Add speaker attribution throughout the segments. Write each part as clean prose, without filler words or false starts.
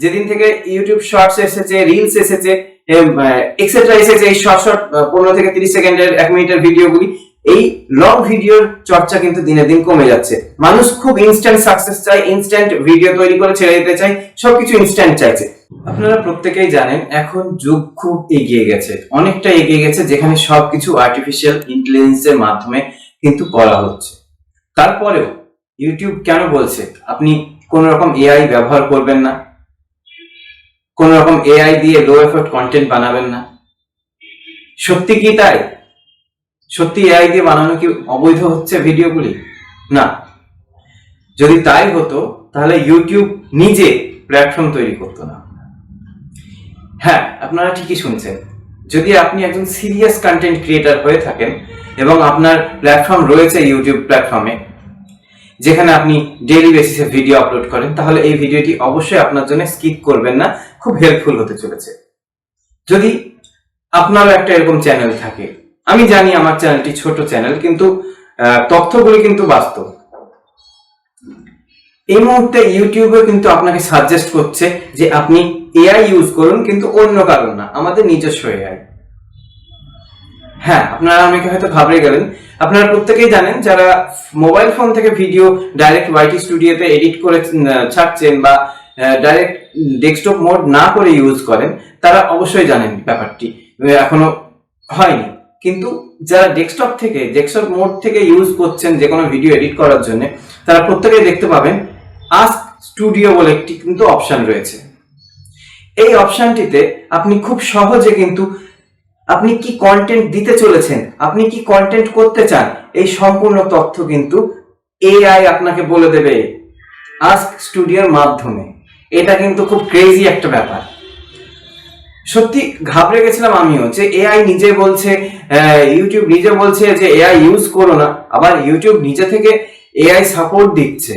Speaker 1: যেদিন থেকে YouTube shorts এসেছে, রিলস এসেছে, এক্সেট্রা এসেছে, এই শর্ট শর্ট 15 থেকে 30 সেকেন্ডের 1 মিনিটের ভিডিওগুলি, এই লং ভিডিওর চর্চা কিন্তু দিনে দিন কমে যাচ্ছে। মানুষ খুব ইনস্ট্যান্ট সাকসেস চায়, ইনস্ট্যান্ট ভিডিও তৈরি করে ছেড়ে দিতে চায়, সবকিছু ইনস্ট্যান্ট চাইছে। আপনারা প্রত্যেকেই জানেন এখন যুগ খুব এগিয়ে গেছে, অনেকটা এগিয়ে গেছে, যেখানে সবকিছু আর্টিফিশিয়াল ইন্টেলিজেন্সের মাধ্যমে কিন্তু করা হচ্ছে। তারপরেও ইউটিউব কেন বলছে আপনি কোন রকম এআই ব্যবহার করবেন না, কোন রকম এআই দিয়ে লো এফোর্ট কন্টেন্ট বানাবেন না? সত্যি কি তাই? সত্যি এআই দিয়ে বানানো কি অবৈধ হচ্ছে ভিডিওগুলি? না। যদি তাই হতো তাহলে ইউটিউব নিজে প্ল্যাটফর্ম তৈরি করতো না। হ্যাঁ, আপনারা ঠিকই শুনছেন, যদি আপনি একজন সিরিয়াস কন্টেন্ট ক্রিয়েটর হয়ে থাকেন এবং আপনার প্ল্যাটফর্ম রয়েছে ইউটিউব প্ল্যাটফর্মে, যেখানে আপনি ডেইলি বেসিসে ভিডিও আপলোড করেন, তাহলে এই ভিডিওটি অবশ্যই আপনার জন্য স্কিপ করবেন না, খুব হেল্পফুল হতে চলেছে। যদি আপনারও একটা এরকম চ্যানেল থাকে, আমি জানি আমার চ্যানেলটি ছোট চ্যানেল, কিন্তু তথ্যগুলি কিন্তু বাস্তব। এই মুহূর্তে ইউটিউবে কিন্তু আপনাকে সাজেস্ট করছে যে আপনি এআই ইউজ করুন, কিন্তু অন্য কারণ না, আমাদের নিজস্ব এআই। হ্যাঁ, আপনারা অনেকে হয়তো ঘাবড়ে গেলেন। আপনারা প্রত্যেকেই জানেন, যারা মোবাইল ফোন থেকে ভিডিও ডাইরেক্ট ওয়াইটি স্টুডিওতে এডিট করে ছাড়ছেন বা ডাইরেক্ট ডেস্কটপ মোড না করে ইউজ করেন, তারা অবশ্যই জানেন ব্যাপারটি এখনো হয়নি। কিন্তু যারা ডেস্কটপ মোড থেকে ইউজ করছেন যে কোনো ভিডিও এডিট করার জন্য, তারা প্রত্যেকেই দেখতে পাবেন আস্ক স্টুডিও বলে একটি কিন্তু অপশন রয়েছে। এই অপশনটিতে আপনি খুব সহজে কিন্তু আপনি কি কন্টেন্ট দিতে চলেছেন, আপনি কি কন্টেন্ট করতে চান, এই সম্পূর্ণ তথ্য কিন্তু এআই আপনাকে বলে দেবে আস্ক স্টুডিওর মাধ্যমে। এটা কিন্তু খুব ক্রেজি একটা ব্যাপার। সত্যি ঘাবড়ে গেছিলাম আমিও, যে এআই নিজে বলছে, ইউটিউব নিজে বলছে যে এআই ইউজ করো না, আবার ইউটিউব নিজে থেকে এআই সাপোর্ট দিচ্ছে।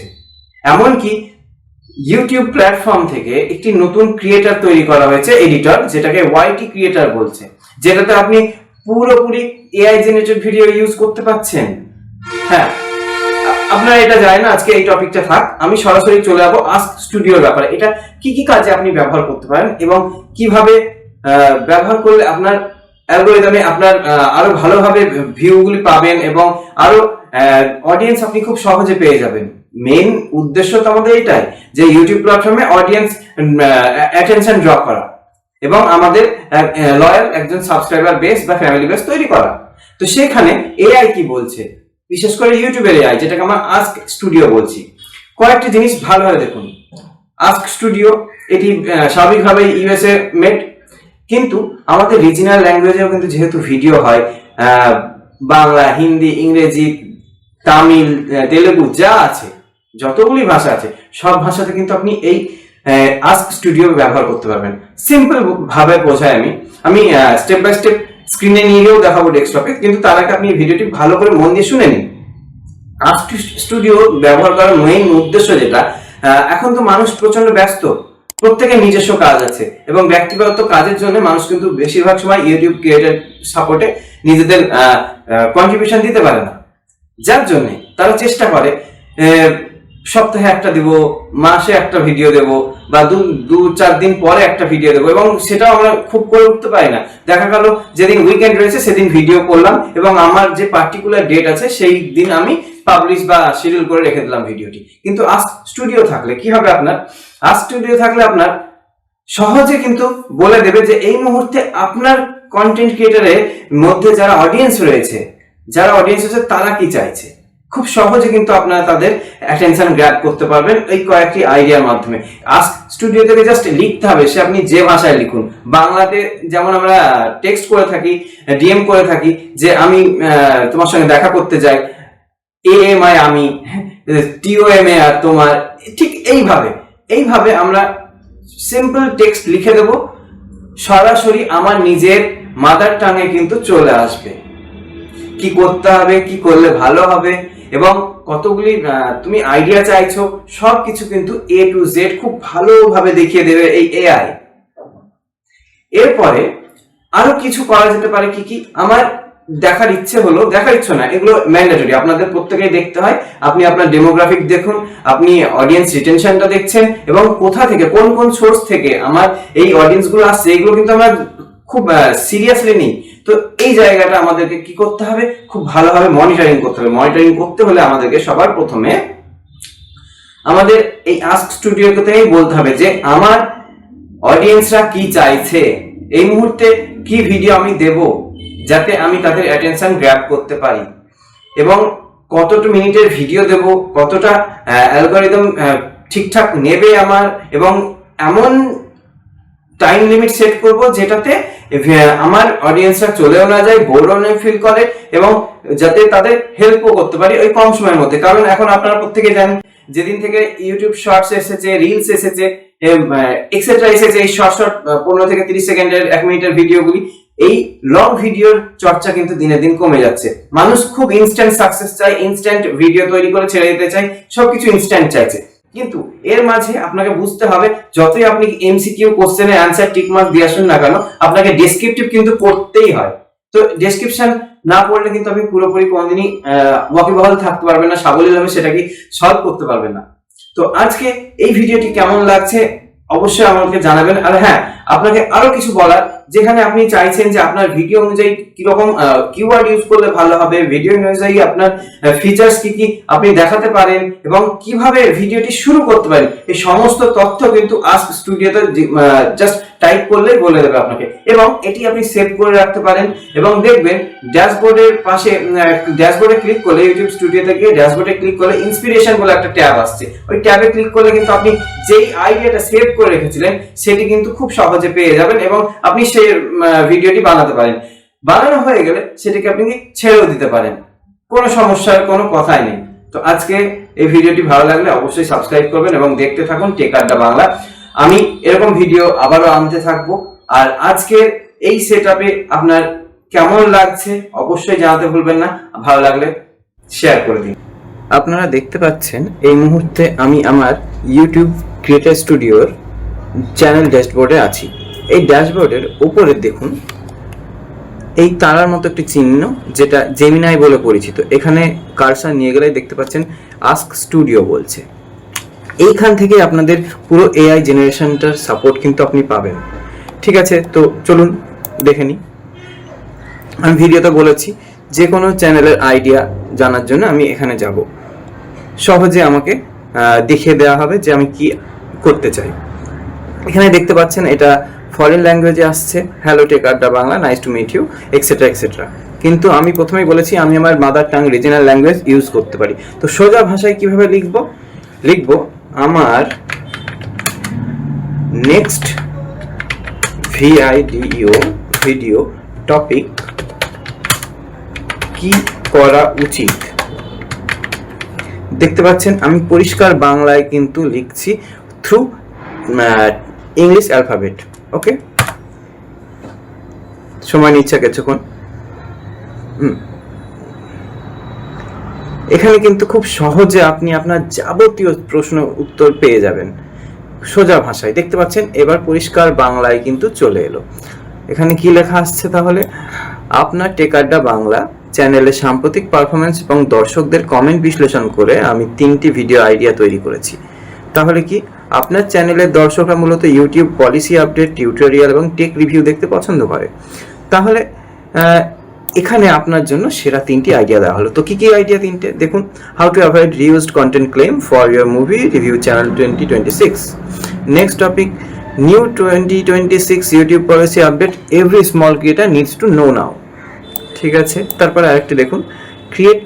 Speaker 1: এমনকি ইউটিউব প্ল্যাটফর্ম থেকে একটি নতুন ক্রিয়েটর তৈরি করা হয়েছে, এডিটর, যেটাকে ওয়াইটি ক্রিয়েটর বলছে, যেটাতে আপনি পুরোপুরি এআই জেনারেটেড ভিডিও ইউজ করতে পাচ্ছেন। হ্যাঁ, আপনারা এটা জানেন। আজকে এই টপিকটা থাক, আমি সরাসরি চলে যাবো আস্ক স্টুডিওর ব্যাপারে। এটা কি কি কাজে আপনি ব্যবহার করতে পারেন এবং কিভাবে ব্যবহার করলে আপনার অ্যালগরিদমে আপনার আরো ভালোভাবে ভিউগুলি পাবেন এবং আরো অডিয়েন্স আপনি খুব সহজে পেয়ে যাবেন। মেইন উদ্দেশ্য তো আমাদের এটাই, যে ইউটিউব প্ল্যাটফর্মে অডিয়েন্স অ্যাটেনশন ড্র করা এবং আমাদের লয়াল একজন সাবস্ক্রাইবার বেস বা ফ্যামিলি বেস তৈরি করা। তো সেখানে এআই কি বলছে, বিশেষ করে ইউটিউবের এআই, যেটাকে আমরা আস্ক স্টুডিও বলছি। কয়েকটি জিনিস ভালোভাবে দেখুন। আস্ক স্টুডিও এটি স্বাভাবিকভাবে ইউএসএ মেড, কিন্তু আমাদের রিজিনাল ল্যাঙ্গুয়েজেও কিন্তু যেহেতু ভিডিও হয়, বাংলা, হিন্দি, ইংরেজি, তামিল, তেলেগু, যা আছে, যতগুলি ভাষা আছে, সব ভাষাতে কিন্তু আপনি এই আস্ক স্টুডিও ব্যবহার করতে পারবেন। সিম্পল ভাবে বোঝাই আমি স্টেপ বাই স্টেপ স্ক্রিনে নিয়েও দেখাবো ডেস্কটপে, কিন্তু তার আগে আপনি ভিডিওটি ভালো করে মন দিয়ে শুনে নিন। আস্ক স্টুডিও ব্যবহার করার মেইন উদ্দেশ্য যেটা, এখন তো মানুষ প্রচন্ড ব্যস্ত, প্রত্যেকের নিজস্ব কাজ আছে এবং ব্যক্তিগত কাজের জন্য মানুষ কিন্তু বেশিরভাগ সময় ইউটিউব ক্রিয়েটর সাপোর্টে নিজেদের কন্ট্রিবিউশন দিতে পারে না, যার জন্য তারা চেষ্টা করে সপ্তাহে একটা দিব, মাসে একটা ভিডিও দেব, বা 2-4 দিন পরে একটা ভিডিও দেবো, এবং সেটাও আমরা খুব করে উঠতে পারি না। দেখা গেল যেদিন উইকেন্ড রয়েছে সেদিন ভিডিও করলাম এবং আমার যে পার্টিকুলার ডেট আছে সেই দিন আমি পাবলিশ বা শিডিউল করে রেখে দিলাম ভিডিওটি। কিন্তু আস্ক স্টুডিও থাকলে কি হবে, আপনার আস্ক স্টুডিও থাকলে আপনার সহজে কিন্তু বলে দেবে যে এই মুহূর্তে আপনার কন্টেন্ট ক্রিয়েটরের মধ্যে যারা অডিয়েন্স রয়েছে তারা কি চাইছে। খুব সহজে কিন্তু আপনারা তাদের অ্যাটেনশন গ্র্যাব করতে পারবেন এই কয়েকটি আইডিয়ার মাধ্যমে। আস্ক স্টুডিও থেকে জাস্ট লিখতে হবে, সে আপনি যে ভাষায় লিখুন। বাংলাতে যেমন আমরা টেক্সট করে থাকি, ডিএম করে থাকি যে আমি তোমার সঙ্গে দেখা করতে যাই, এএমআই আমি, টিওএমএ আর তোমার, ঠিক এইভাবে আমরা সিম্পল টেক্সট লিখে দেব, সরাসরি আমার নিজের মাদার টাঙে কিন্তু চলে আসবে। কি করতে হবে, কি করলে ভালো হবে এবং কতগুলি তুমি আইডিয়া চাইছো, সবকিছু কিন্তু A to Z খুব ভালোভাবে দেখিয়ে দেবে এই এআই। এরপরে আরো কিছু করা যেতে পারে। কি আমার দেখার ইচ্ছে হলো, দেখার ইচ্ছে না, এগুলো ম্যান্ডেটরি, আপনাদের প্রত্যেকেই দেখতে হয়। আপনি আপনার ডেমোগ্রাফিক দেখুন, আপনি অডিয়েন্স রিটেনশনটা দেখছেন, এবং কোথা থেকে কোন কোন সোর্স থেকে আমার এই অডিয়েন্স গুলো আসছে, এগুলো কিন্তু আমরা খুব সিরিয়াসলি নিই। তো এই জায়গাটা আমাদেরকে কি করতে হবে, খুব ভালোভাবে মনিটরিং করতে হবে। মনিটরিং করতে হলে আমাদেরকে সবার প্রথমে আমাদের এই আস্ক স্টুডিওতেই বলতে হবে যে আমার অডিয়েন্সরা কি চাইছে, এই মুহূর্তে কি ভিডিও আমি দেব যাতে আমি তাদের অ্যাটেনশন গ্র্যাব করতে পারি, এবং কতটা মিনিটের ভিডিও দেব, কতটা অ্যালগরিদম ঠিকঠাক নেবে আমার, এবং এমন টাইম লিমিট সেট করব যেটাতে আমার অডিয়েন্সরা চলেও না যায়, বোরও না ফিল করে, এবং যাতে তাদের হেল্পও করতে পারি ওই কম সময়ের মধ্যে। কারণ এখন আপনারা প্রত্যেকে জানেন, যেদিন থেকে ইউটিউব শর্টস এসেছে, রিলস এসেছে, এক্সেট্রা এসেছে, এই শর্ট 15 থেকে 30 সেকেন্ডের 1 মিনিটের ভিডিওগুলি, এই লং ভিডিওর চর্চা কিন্তু দিনে দিন কমে যাচ্ছে। মানুষ খুব ইনস্ট্যান্ট সাকসেস চায়, ইনস্ট্যান্ট ভিডিও তৈরি করে ছেড়ে দিতে চায়, সবকিছু ইনস্ট্যান্ট চাইছে। কিন্তু এর মাঝে আপনাকে বুঝতে হবে, যতই আপনি এমসিকিউ কোশ্চেনের অ্যানসার টিক মার্ক দিয়ে আসুন না কেন, আপনাকে ডেসক্রিপটিভ কিন্তু পড়তেই হয়। তো ডেসক্রিপশন না পড়লে কিন্তু আপনি পুরোপুরি কোনদিনই ওয়াকিবহাল থাকতে পারবেন না, সাবলীলভাবে সেটাকে সলভ করতে পারবেন না। তো আজকে এই ভিডিওটি কেমন লাগছে অবশ্যই আমাকে জানাবেন। আর হ্যাঁ, আপনাকে আরো কিছু বলার, যেখানে আপনি চাইছেন যে আপনার ভিডিও অনুযায়ী কিরকম কিওয়ার্ড ইউজ করলে ভালো হবে, ভিডিও অনুযায়ী আপনার ফিচার্স কি কি আপনি দেখাতে পারেন, এবং কিভাবে ভিডিওটি শুরু করতে পারেন, এই সমস্ত তথ্য কিন্তু আস্ক স্টুডিওতে জাস্ট টাইপ করলেই বলে দেবে আপনাকে, এবং এটি আপনি সেভ করে রাখতে পারেন। এবং দেখবেন ড্যাশবোর্ডের পাশে, ড্যাশবোর্ডে ক্লিক করলে, ইউটিউব স্টুডিও থেকে ড্যাশবোর্ডে ক্লিক করলে ইন্সপিরেশন বলে একটা ট্যাব আসছে, ওই ট্যাবে ক্লিক করলে কিন্তু আপনি যেই আইডিয়াটা সেভ করে রেখেছিলেন সেটি কিন্তু খুব সহজে পেয়ে যাবেন, এবং আপনি সেই ভিডিওটি বানাতে পারেন। বানানো হয়ে গেলে সেটিকে আপনি ছেড়েও দিতে পারেন, কোনো সমস্যার কোনো কথাই নেই। তো আজকে এই ভিডিওটি ভালো লাগলে অবশ্যই সাবস্ক্রাইব করবেন এবং দেখতে থাকুন টেক আড্ডা বাংলা। আমি এরকম ভিডিও আবারও আনতে থাকবো। আর আজকের এই সেটআপে আপনার কেমন লাগছে অবশ্যই জানাতে ভুলবেন না, ভালো লাগলে শেয়ার করে দিন। আপনারা দেখতে পাচ্ছেন এই মুহূর্তে আমি আমার ইউটিউব ক্রিয়েটর স্টুডিওর চ্যানেল ড্যাশবোর্ডে আছি। এই ড্যাশবোর্ডের উপরে দেখুন এই তারার মতো একটি চিহ্ন, যেটা জেমিনাই বলে পরিচিত। এখানে কার্সার নিয়ে গেলে দেখতে পাচ্ছেন আস্ক স্টুডিও বলছে। এইখান থেকে আপনাদের পুরো এআই জেনারেশনটার সাপোর্ট কিন্তু আপনি পাবেন। ঠিক আছে, তো চলুন দেখে নিই। আমি ভিডিওতে বলেছি যে কোনো চ্যানেলের আইডিয়া জানার জন্য আমি এখানে যাব, সহজে আমাকে দেখিয়ে দেওয়া হবে যে আমি কি করতে চাই। এখানে দেখতে পাচ্ছেন এটা ফরেন ল্যাঙ্গুয়েজে আসছে, হ্যালো টেক আড্ডা Bangla, nice to meet you, etcetera etcetera. কিন্তু আমি প্রথমেই বলেছি আমি আমার mother tongue regional language use করতে পারি। তো সোজা ভাষায় কিভাবে লিখব আমার নেক্সট ভিডিও টপিক কি করা উচিত। দেখতে পাচ্ছেন আমি পরিষ্কার বাংলায় কিন্তু লিখছি থ্রু ইংলিশ অ্যালফাবেট। ওকে, সময় নিচ্ছে কিছুক্ষণ। এখানে কিন্তু খুব সহজে আপনি আপনার যাবতীয় প্রশ্ন উত্তর পেয়ে যাবেন সোজা ভাষায়। দেখতে পাচ্ছেন এবার পরিষ্কার বাংলায় কিন্তু চলে এলো। এখানে কি লেখা আসছে তাহলে, আপনার টেক আড্ডা বাংলা চ্যানেলে সাম্প্রতিক পারফরমেন্স এবং দর্শকদের কমেন্ট বিশ্লেষণ করে আমি 3টি ভিডিও আইডিয়া তৈরি করেছি। তাহলে কি আপনার চ্যানেলের দর্শকরা মূলত ইউটিউব পলিসি আপডেট, টিউটোরিয়াল এবং টেক রিভিউ দেখতে পছন্দ করে। তাহলে এখানে আপনার জন্য সেরা 3টি আইডিয়া দেওয়া হলো। তো কি কি আইডিয়া 3টে দেখুন। How to avoid reused content claim for your movie review channel 2026। Next topic, new 2026 YouTube policy update every small creator needs to know now. ঠিক আছে, তারপরে আরেকটি দেখুন, create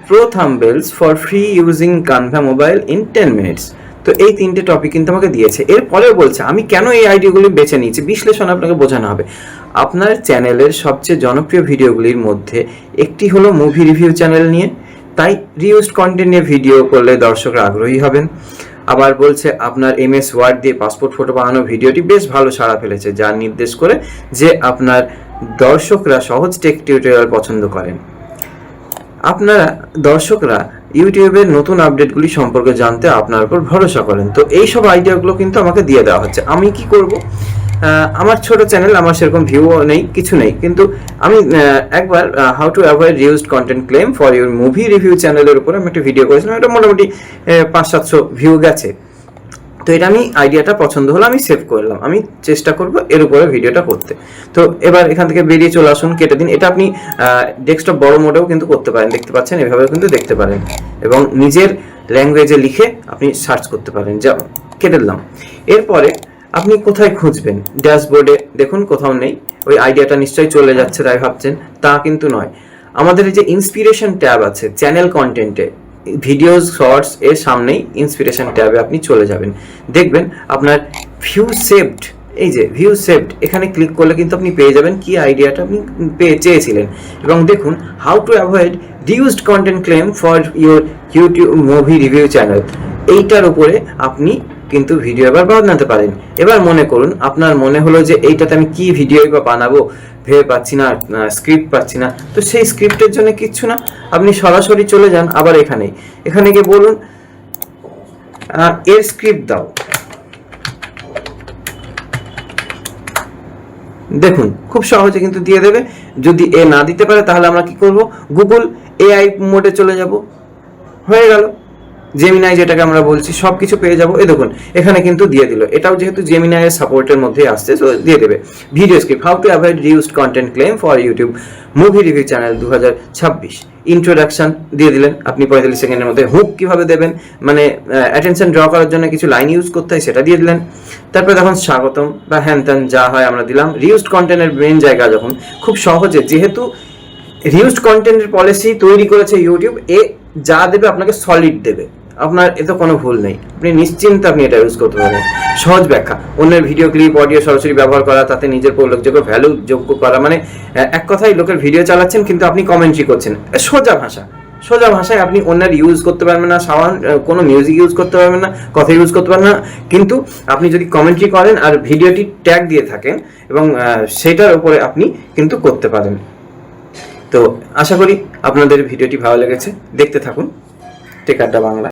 Speaker 1: pro thumbnails for free using Canva mobile in 10 minutes. তো এই 3টে topic কিন্তু আমাকে দিয়েছে। এরপরেও বলছে আমি কেন এই আইডিয়াগুলি বেছে নিয়েছি, বিশ্লেষণ আপনাকে বোঝানো হবে। আপনার চ্যানেলের সবচেয়ে জনপ্রিয় ভিডিওগুলির মধ্যে একটি হলো মুভি রিভিউ চ্যানেল নিয়ে, তাই রিউজড কন্টেন্ট নিয়ে ভিডিও করলে দর্শকরা আগ্রহী হবেন। আবার বলছে আপনার MS ওয়ার্ড দিয়ে পাসপোর্ট ফটো বানানো ভিডিওটি বেশ ভালো সাড়া ফেলেছে, যা নির্দেশ করে যে আপনার দর্শকরা সহজ টেক টিউটোরিয়াল পছন্দ করেন। আপনারা দর্শকরা ইউটিউবের নতুন আপডেটগুলি সম্পর্কে জানতে আপনার উপর ভরসা করেন। তো এই সব আইডিয়াগুলো কিন্তু আমাকে দিয়ে দেওয়া হচ্ছে। আমি কি করব, আমার ছোট চ্যানেল, আমার সেরকম ভিউ নেই, কিছু নেই, কিন্তু আমি একবার how to avoid reused content claim for your movie review চ্যানেলের উপর আমি একটা ভিডিও করেছিলাম, এটা মোটামুটি 500-700 ভিউ গেছে। তো এটা আমি আইডিয়াটা পছন্দ হলো, আমি সেভ করলাম, আমি চেষ্টা করব এর উপরে ভিডিওটা করতে। তো এবার এখান থেকে বেরিয়ে চলে আসুন, কেটে দিন। এটা আপনি ডেস্কটপ বড় মোডেও কিন্তু করতে পারেন, দেখতে পাচ্ছেন, এভাবেও কিন্তু দেখতে পারেন, এবং নিজের ল্যাঙ্গুয়েজে লিখে আপনি সার্চ করতে পারেন। যা কেটে দিলাম। এরপরে আপনি কোথায় খুঁজবেন? ড্যাশবোর্ডে দেখুন, কোথাও নেই। ওই আইডিয়াটা নিশ্চয়ই চলে যাচ্ছে তাই ভাবছেন, তা কিন্তু নয়। আমাদের এই যে ইন্সপিরেশন ট্যাব আছে চ্যানেল কন্টেন্টে, ভিডিওস শর্টস এর সামনেই ইন্সপিরেশন ট্যাবে আপনি চলে যাবেন, দেখবেন আপনার ভিউ সেভড, এই যে ভিউ সেভড, এখানে ক্লিক করলে কিন্তু আপনি পেয়ে যাবেন কি আইডিয়াটা আপনি চেয়েছিলেন। এবং দেখুন how to avoid reused content claim for your YouTube movie review channel, এইটার উপরে আপনি কিন্তু ভিডিও এবার বানাতে পারেন। এবার মনে করুন আপনার মনে হলো যে এইটাতে আমি কি ভিডিও বা বানাবো, ভেবে পাচ্ছি না, স্ক্রিপ্ট পাচ্ছি না। তো সেই স্ক্রিপ্টের জন্য কিচ্ছু না, আপনি সরাসরি চলে যান আবার এখানে গিয়ে বলুন এর স্ক্রিপ্ট দাও। দেখুন খুব সহজে কিন্তু দিয়ে দেবে। যদি এ না দিতে পারে তাহলে আমরা কি করব, গুগল এআই মোডে চলে যাব, হয়ে গেল। জেমিনাই যেটাকে আমরা বলছি, সবকিছু পেয়ে যাবো। এই দেখুন এখানে কিন্তু দিয়ে দিল, এটাও যেহেতু জেমিনাই এর সাপোর্টের মধ্যে আসছে, তো দিয়ে দেবে video script, how to avoid reused content claim for YouTube movie review channel 2026। Introduction দিয়ে দিলেন আপনি 45 সেকেন্ডের মধ্যে। হুক কিভাবে দেবেন, মানে অ্যাটেনশন ড্র করার জন্য কিছু লাইন ইউজ করতে হয়, সেটা দিয়ে দিলেন। তারপরে দেখুন স্বাগতম বা হ্যান ত্যান যা হয় আমরা দিলাম। রিউজড কন্টেন্টের মেন জায়গা যখন খুব সহজে, যেহেতু রিউজড কন্টেন্টের পলিসি তৈরি করেছে ইউটিউব, এ যা দেবে আপনাকে সলিড দেবে, আপনার এতে কোনো ভুল নেই, আপনি নিশ্চিন্তে আপনি এটা ইউজ করতে পারবেন। সহজ ব্যাখ্যা, অন্যের ভিডিও ক্লিপ অডিও সরাসরি ব্যবহার করা, তাতে নিজের উল্লেখযোগ্য ভ্যালু যোগ্য করা, মানে এক কথায় লোকের ভিডিও চালাচ্ছেন কিন্তু আপনি কমেন্ট্রি করছেন। সোজা ভাষায় আপনি অন্যের ইউজ করতে পারবেন না, কোনো মিউজিক ইউজ করতে পারবেন না, কথা ইউজ করতে পারবেন না, কিন্তু আপনি যদি কমেন্ট্রি করেন আর ভিডিওটি ট্যাগ দিয়ে থাকেন, এবং সেটার উপরে আপনি কিন্তু করতে পারেন। তো আশা করি আপনাদের ভিডিওটি ভালো লেগেছে, দেখতে থাকুন টেক আড্ডা বাংলা।